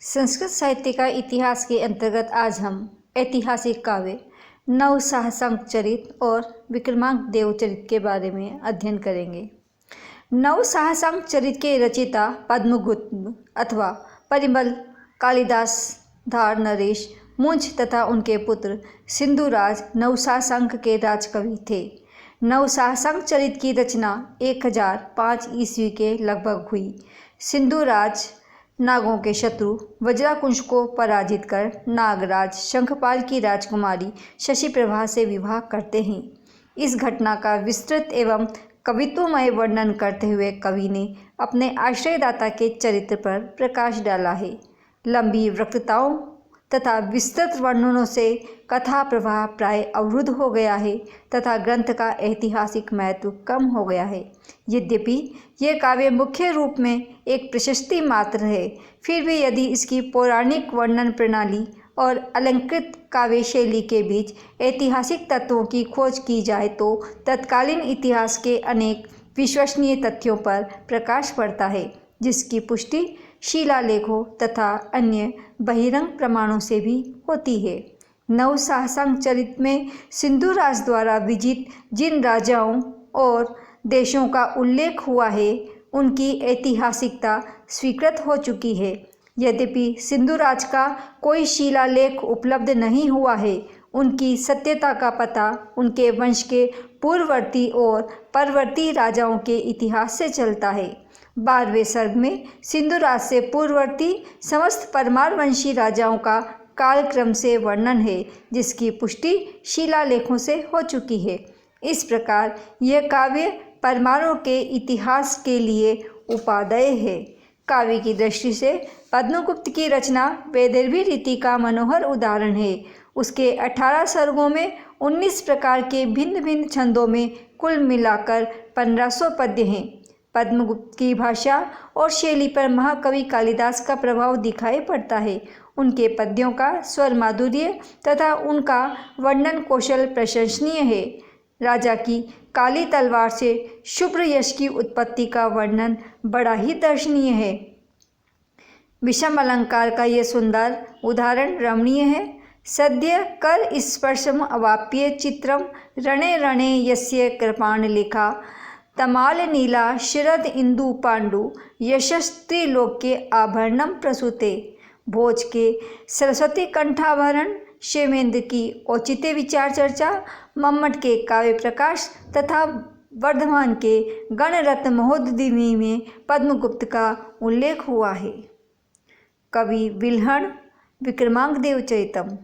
संस्कृत साहित्य का इतिहास के अंतर्गत आज हम ऐतिहासिक काव्य नवसाहसंक चरित और विक्रमांक देव चरित के बारे में अध्ययन करेंगे। नवसाहसंक चरित के रचयिता पद्मगुप्त अथवा परिमल, कालिदास, धार, नरेश, मुंज तथा उनके पुत्र सिंधुराज नवसाहसंक के राजकवि थे। नवसाहसंक चरित की रचना 1005 ईस्वी के लगभग हुई। सिंधुराज नागों के शत्रु वज्राकुंश को पराजित कर नागराज शंखपाल की राजकुमारी शशिप्रभा से विवाह करते हैं। इस घटना का विस्तृत एवं कवित्वमय वर्णन करते हुए कवि ने अपने आश्रयदाता के चरित्र पर प्रकाश डाला है। लंबी वक्तृताओं तथा विस्तृत वर्णनों से कथा प्रवाह प्राय अवरुद्ध हो गया है तथा ग्रंथ का ऐतिहासिक महत्व कम हो गया है। यद्यपि यह काव्य मुख्य रूप में एक प्रशस्ति मात्र है, फिर भी यदि इसकी पौराणिक वर्णन प्रणाली और अलंकृत काव्य शैली के बीच ऐतिहासिक तत्वों की खोज की जाए तो तत्कालीन इतिहास के अनेक विश्वसनीय तथ्यों पर प्रकाश पड़ता है, जिसकी पुष्टि शिलालेखों तथा अन्य बहिरंग प्रमाणों से भी होती है। नवसाहसंक चरित में सिंधुराज द्वारा विजित जिन राजाओं और देशों का उल्लेख हुआ है, उनकी ऐतिहासिकता स्वीकृत हो चुकी है। यद्यपि सिंधुराज का कोई शिलालेख उपलब्ध नहीं हुआ है, उनकी सत्यता का पता उनके वंश के पूर्ववर्ती और परवर्ती राजाओं के इतिहास से चलता है। 12वें सर्ग में सिंधुराज से पूर्ववर्ती समस्त परमारवंशी राजाओं का कालक्रम से वर्णन है, जिसकी पुष्टि शिलालेखों से हो चुकी है। इस प्रकार यह काव्य परमारों के इतिहास के लिए उपादेय है। काव्य की दृष्टि से पद्मगुप्त की रचना वैदर्भी रीति का मनोहर उदाहरण है। उसके 18 सर्गों में 19 प्रकार के भिन्न भिन्न छंदों में कुल मिलाकर 1500 पद्य हैं। पद्मगुप्त की भाषा और शैली पर महाकवि कालिदास का प्रभाव दिखाई पड़ता है। उनके पद्यों का स्वर माधुर्य तथा उनका वर्णन कौशल प्रशंसनीय है। राजा की काली तलवार से शुभ्र यश की उत्पत्ति का वर्णन बड़ा ही दर्शनीय है। विषम अलंकार का यह सुंदर उदाहरण रमणीय है। सद्य कर स्पर्शम अवाप्य चित्रम रणे रणे यस्य कृपाण लेखा तमाल नीला शरद इंदु पांडु यशस्त्रिलोक्य आभरणम प्रसूते। भोज के सरस्वती कंठाभरण, क्षेमेंद्र की औचित्य विचार चर्चा, मम्मट के काव्य प्रकाश तथा वर्धमान के गणरत्न महोदधिनी में पद्मगुप्त का उल्लेख हुआ है। कवि विल्हण विक्रमांक देव चरितम।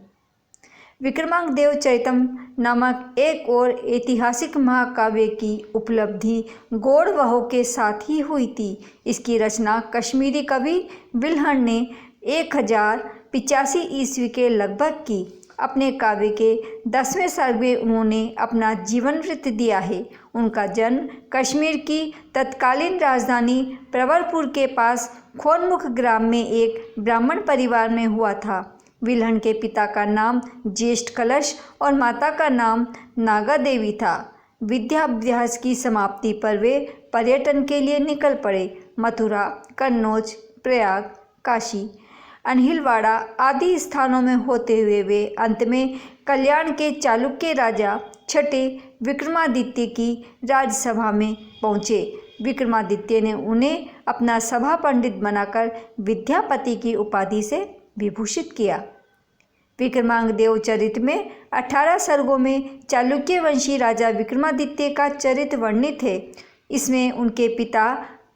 विक्रमांक देव चरितम नामक एक और ऐतिहासिक महाकाव्य की उपलब्धि गौड़वहों के साथ ही हुई थी। इसकी रचना कश्मीरी कवि विल्हण ने 1085 ईस्वी के लगभग की। अपने काव्य के 10वें सर्ग में उन्होंने अपना जीवन वृत्त दिया है। उनका जन्म कश्मीर की तत्कालीन राजधानी प्रवरपुर के पास खोनमुख ग्राम में एक ब्राह्मण परिवार में हुआ था। विल्हण के पिता का नाम ज्येष्ठ कलश और माता का नाम नागा देवी था। विद्याभ्यास की समाप्ति पर वे पर्यटन के लिए निकल पड़े। मथुरा, कन्नौज, प्रयाग, काशी, अनहिलवाड़ा आदि स्थानों में होते हुए वे अंत में कल्याण के चालुक्य राजा छठे विक्रमादित्य की राजसभा में पहुँचे। विक्रमादित्य ने उन्हें अपना सभा पंडित बनाकर विद्यापति की उपाधि से विभूषित किया। विक्रमांक देव चरित में 18 सर्गों में चालुक्य वंशी राजा विक्रमादित्य का चरित्र वर्णित है। इसमें उनके पिता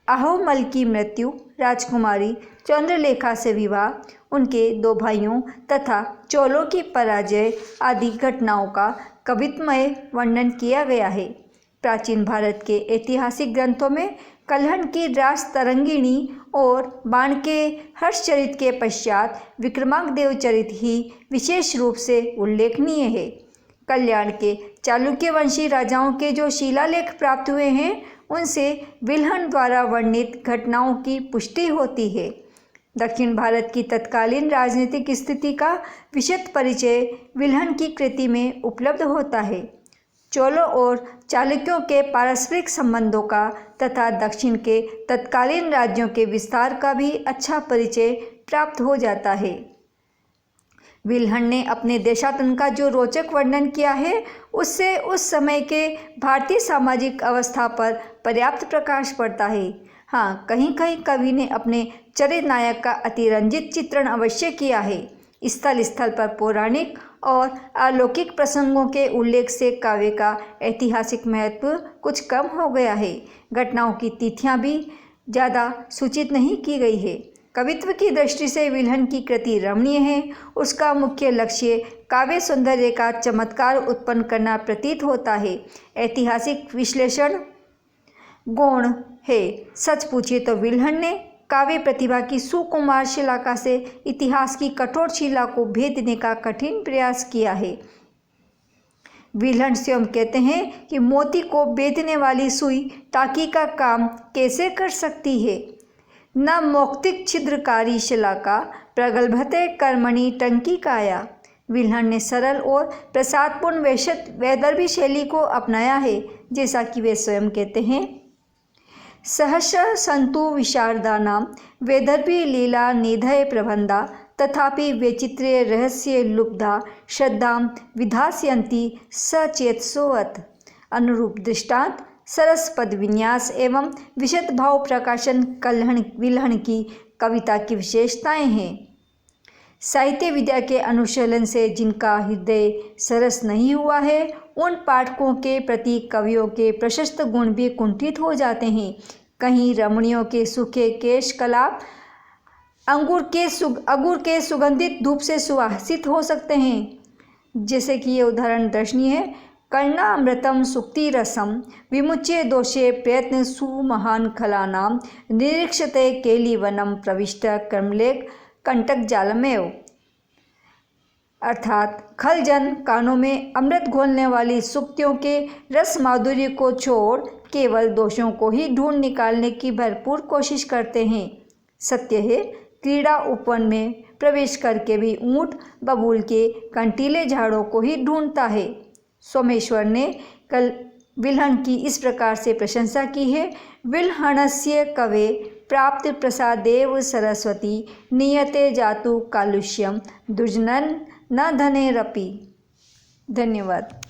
अहोमल की मृत्यु, राजकुमारी चंद्रलेखा से विवाह, उनके 2 भाइयों तथा चोलों की पराजय आदि घटनाओं का कवित्वमय वर्णन किया गया है। प्राचीन भारत के ऐतिहासिक ग्रंथों में कल्हण की रास तरंगिणी और बाण के हर्षचरित के पश्चात विक्रमांक देव चरित ही विशेष रूप से उल्लेखनीय है। कल्याण के चालुक्य वंशी राजाओं के जो शिलालेख प्राप्त हुए हैं, उनसे विल्हण द्वारा वर्णित घटनाओं की पुष्टि होती है। दक्षिण भारत की तत्कालीन राजनीतिक स्थिति का विशद परिचय विल्हण की कृति में उपलब्ध होता है। चोलों और चालुक्यों के पारस्परिक संबंधों का तथा दक्षिण के तत्कालीन राज्यों के विस्तार का भी अच्छा परिचय प्राप्त हो जाता है। विल्हन ने अपने देशाटन का जो रोचक वर्णन किया है उससे उस समय के भारतीय सामाजिक अवस्था पर पर्याप्त प्रकाश पड़ता है। हाँ, कहीं कहीं कवि ने अपने चरित्र नायक का अतिरंजित चित्रण अवश्य किया है। स्थल स्थल पर पौराणिक और अलौकिक प्रसंगों के उल्लेख से काव्य का ऐतिहासिक महत्व कुछ कम हो गया है। घटनाओं की तिथियां भी ज़्यादा सूचित नहीं की गई है। कवित्व की दृष्टि से विल्हन की कृति रमणीय है। उसका मुख्य लक्ष्य काव्य सौंदर्य का चमत्कार उत्पन्न करना प्रतीत होता है। ऐतिहासिक विश्लेषण गौण है। सच पूछिए तो विल्हन ने काव्य प्रतिभा की सुकुमार शिलाका से इतिहास की कठोर शिला को भेदने का कठिन प्रयास किया है। विल्हन स्वयं कहते हैं कि मोती को भेदने वाली सुई टाकी का काम कैसे कर सकती है। न मौक्तिक छिद्रकारी शिलाका प्रगल्भते कर्मणि टंकी काया। विल्हन ने सरल और प्रसादपूर्ण वैदर्भी शैली को अपनाया है। जैसा कि वे स्वयं कहते हैं, सहर्ष सन्तु विशारदानां वैदर्भी लीला निधय प्रबंधा तथापि वैचित्र्य रहस्य लुब्धा श्रद्धां विधास्यन्ति सचेतसोऽत। अनुरूप दृष्टांत सरस पद विन्यास एवं विशद भाव प्रकाशन विल्हन की कविता की विशेषताएं हैं। साहित्य विद्या के अनुशीलन से जिनका हृदय सरस नहीं हुआ है उन पाठकों के प्रति कवियों के प्रशस्त गुण भी कुंठित हो जाते हैं। कहीं रमणियों के सूखे केश कलाप अंगूर के सुगंधित धूप से सुवासित हो सकते हैं। जैसे कि ये उदाहरण दर्शनीय है। कर्णामृतम सुक्ति रसम विमुच्य दोषे प्रयत्न सुमहान खलानां निरीक्षते केलीवनम प्रविष्ट कर्मलेख कंटक जालमेव। अर्थात खलजन कानों में अमृत घोलने वाली सुक्तियों के रस माधुर्य को छोड़ केवल दोषों को ही ढूंढ निकालने की भरपूर कोशिश करते हैं। सत्य है, क्रीड़ा उपवन में प्रवेश करके भी ऊंट बबूल के कंटीले झाड़ों को ही ढूंढता है। सोमेश्वर ने कल विल्हन की इस प्रकार से प्रशंसा की है। विल्हणस्य कवे प्राप्त प्रसादेव सरस्वती नियते जातु कालुष्यम दुर्जनन न धनेरपि। धन्यवाद।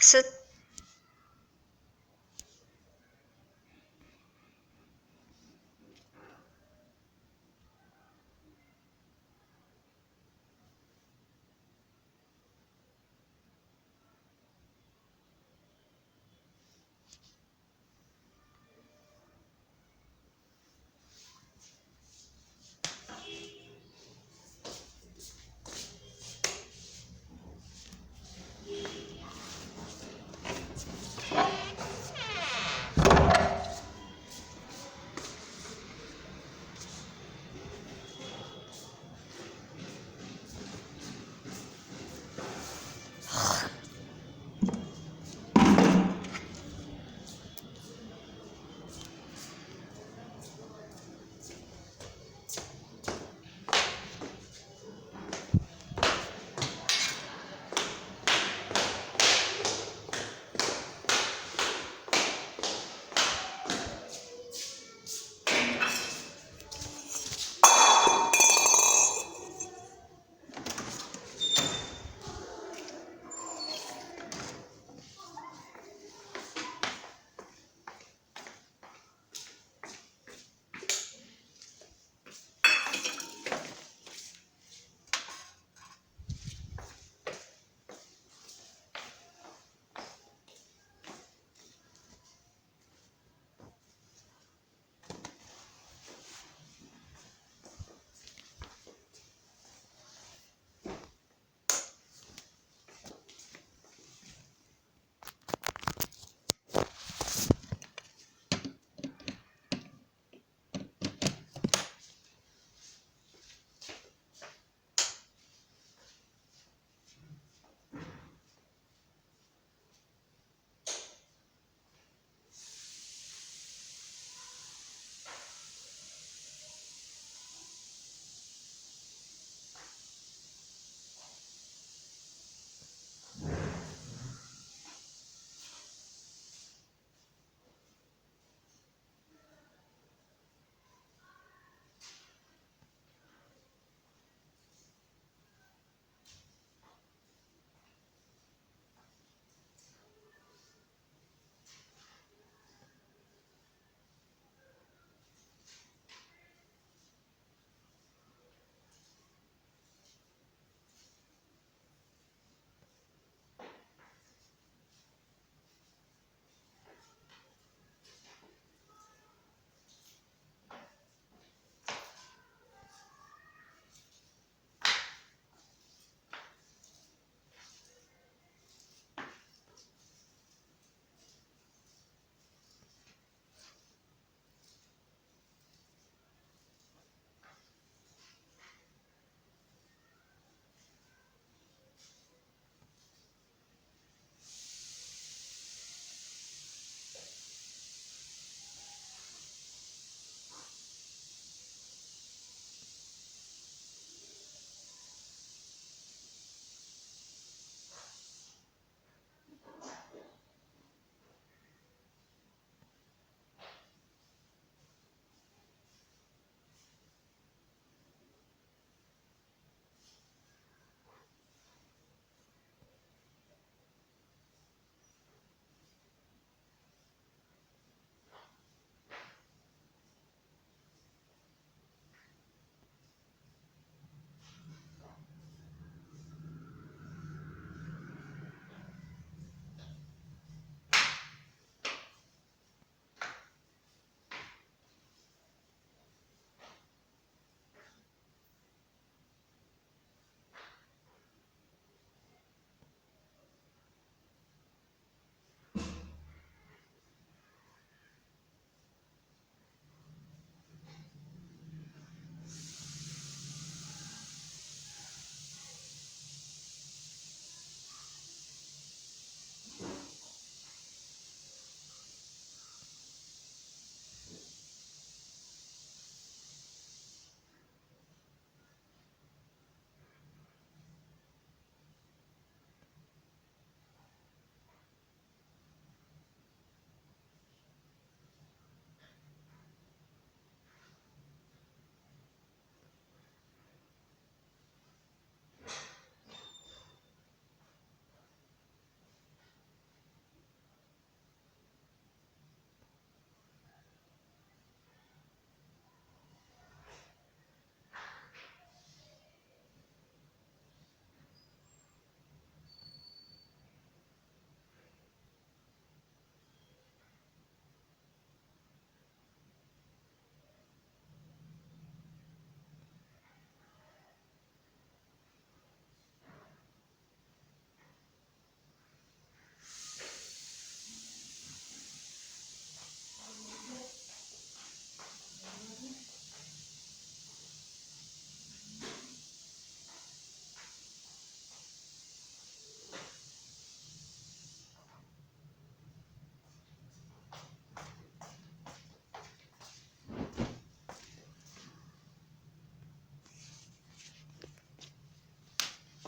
सत